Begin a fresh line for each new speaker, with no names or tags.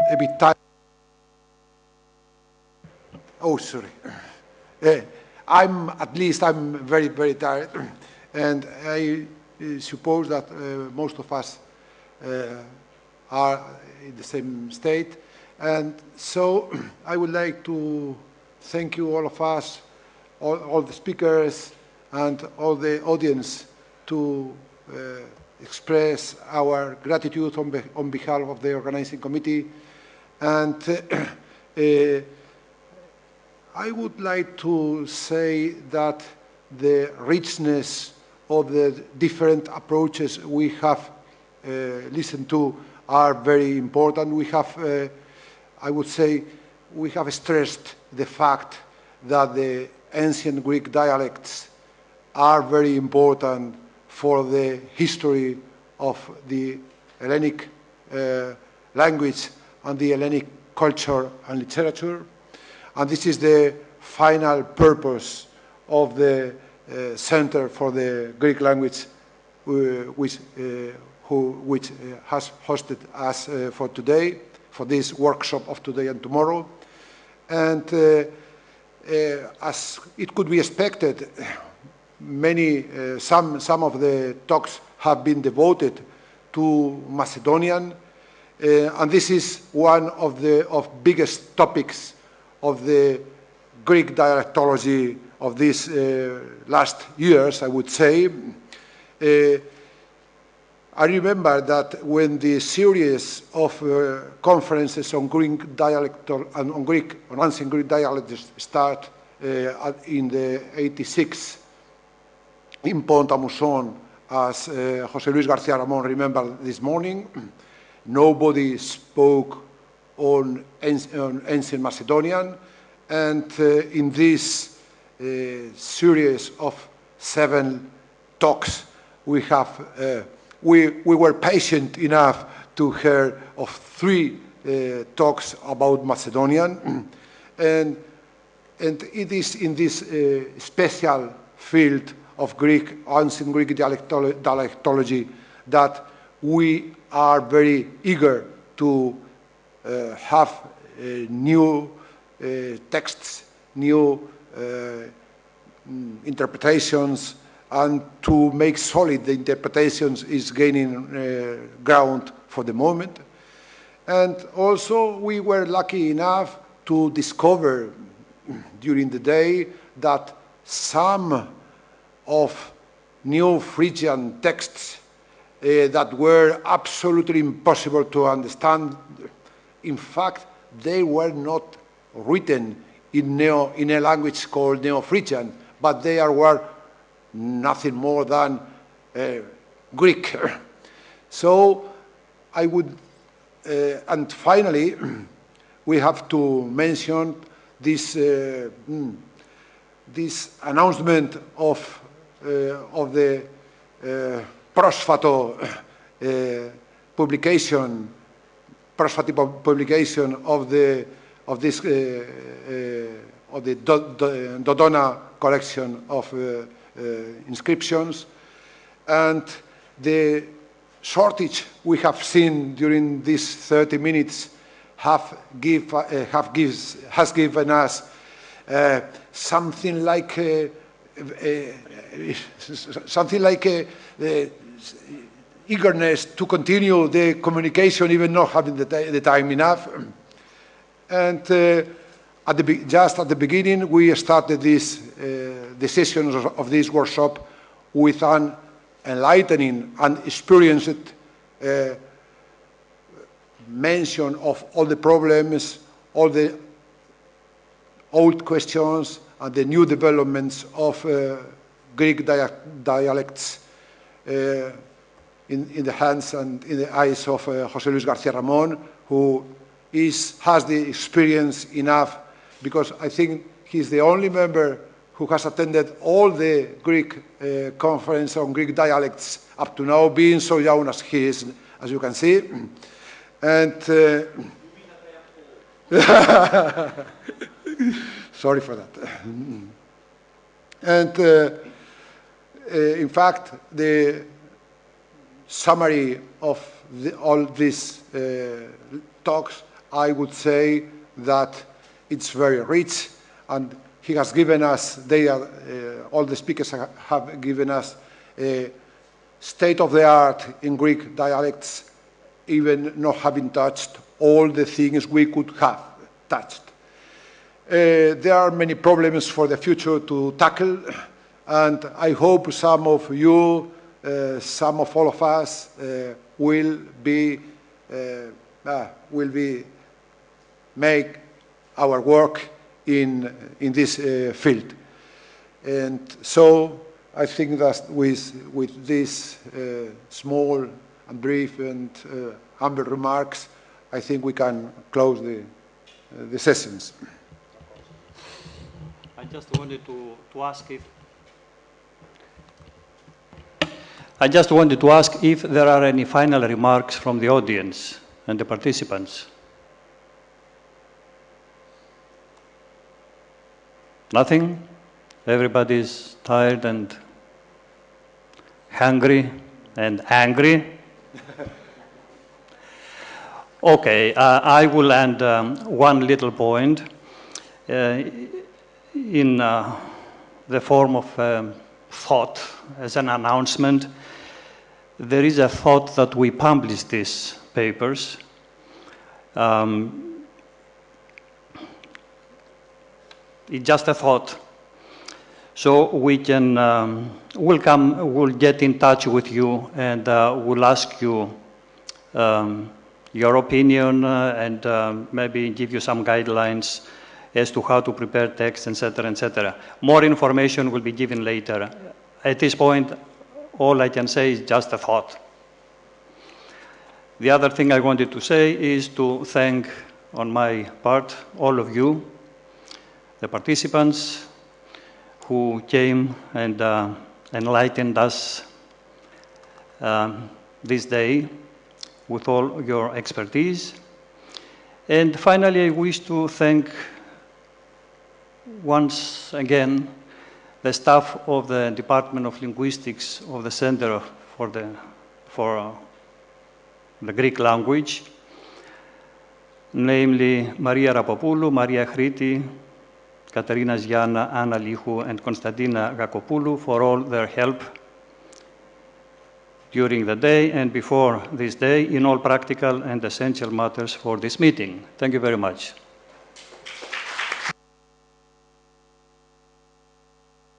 a bit tired. Oh, sorry. I'm very, very tired, and I suppose that most of us are in the same state. And so I would like to thank you, all of us, all the speakers, and all the audience to express our gratitude on behalf of the organizing committee. And I would like to say that the richness of the different approaches we have listened to are very important. We have, I would say, we have stressed the fact that the ancient Greek dialects are very important for the history of the Hellenic language and the Hellenic culture and literature. And this is the final purpose of the Center for the Greek Language, which has hosted us for today, for this workshop of today and tomorrow. And as it could be expected, some of the talks have been devoted to Macedonian, and this is one of the biggest topics of the Greek dialectology of these last years, I would say. I remember that when the series of conferences on Greek dialect and on ancient Greek dialects start in the 86 in Pont-à-Mousson, as José Luis García Ramón remembered this morning, nobody spoke on ancient Macedonian, and in this series of 7 talks, we were patient enough to hear of 3 talks about Macedonian, and it is in this special field of ancient Greek dialectology that we are very eager to have new texts, new interpretations, and to make solid the interpretations is gaining ground for the moment. And also we were lucky enough to discover during the day that some of New Phrygian texts that were absolutely impossible to understand, in fact, they were not written in a language called Neo-Phrygian, but they were nothing more than Greek. So I would, and finally, we have to mention this announcement of the Πρόσφατο publication of the Dodona collection of inscriptions, and the shortage we have seen during these 30 minutes has given us something like eagerness to continue the communication, even not having the time enough. And just at the beginning, we started the sessions of this workshop with an enlightening and experienced mention of all the problems, all the old questions, and the new developments of Greek dialects in the hands and in the eyes of José Luis García Ramón, who has the experience enough, because I think he's the only member who has attended all the Greek conference on Greek dialects up to now, being so young as he is, as you can see. And sorry for that. And in fact, the summary of all these talks I would say that it's very rich, and he has given us, all the speakers have given us a state-of-the-art in Greek dialects, even not having touched all the things we could have touched. There are many problems for the future to tackle, and I hope some of you, some of all of us, will make our work in this field. And so I think that with these small and brief and humble remarks, I think we can close the sessions.
I just wanted to ask if there are any final remarks from the audience and the participants. Nothing? Everybody's tired and hungry and angry? Okay, I will end one little point in the form of thought as an announcement. There is a thought that we publish these papers. It's just a thought. So we can, we'll get in touch with you and we'll ask you your opinion and maybe give you some guidelines as to how to prepare text, etc., etc. More information will be given later. At this point, all I can say is just a thought. The other thing I wanted to say is to thank, on my part, all of you, the participants who came and enlightened us this day with all your expertise. And finally, I wish to thank once again the staff of the Department of Linguistics of the Center for the Greek language, namely Maria Rapopoulou, Maria Chriti, Katerina Ziana, Anna Lichou, and Konstantina Gakopoulou for all their help during the day and before this day in all practical and essential matters for this meeting. Thank you very much.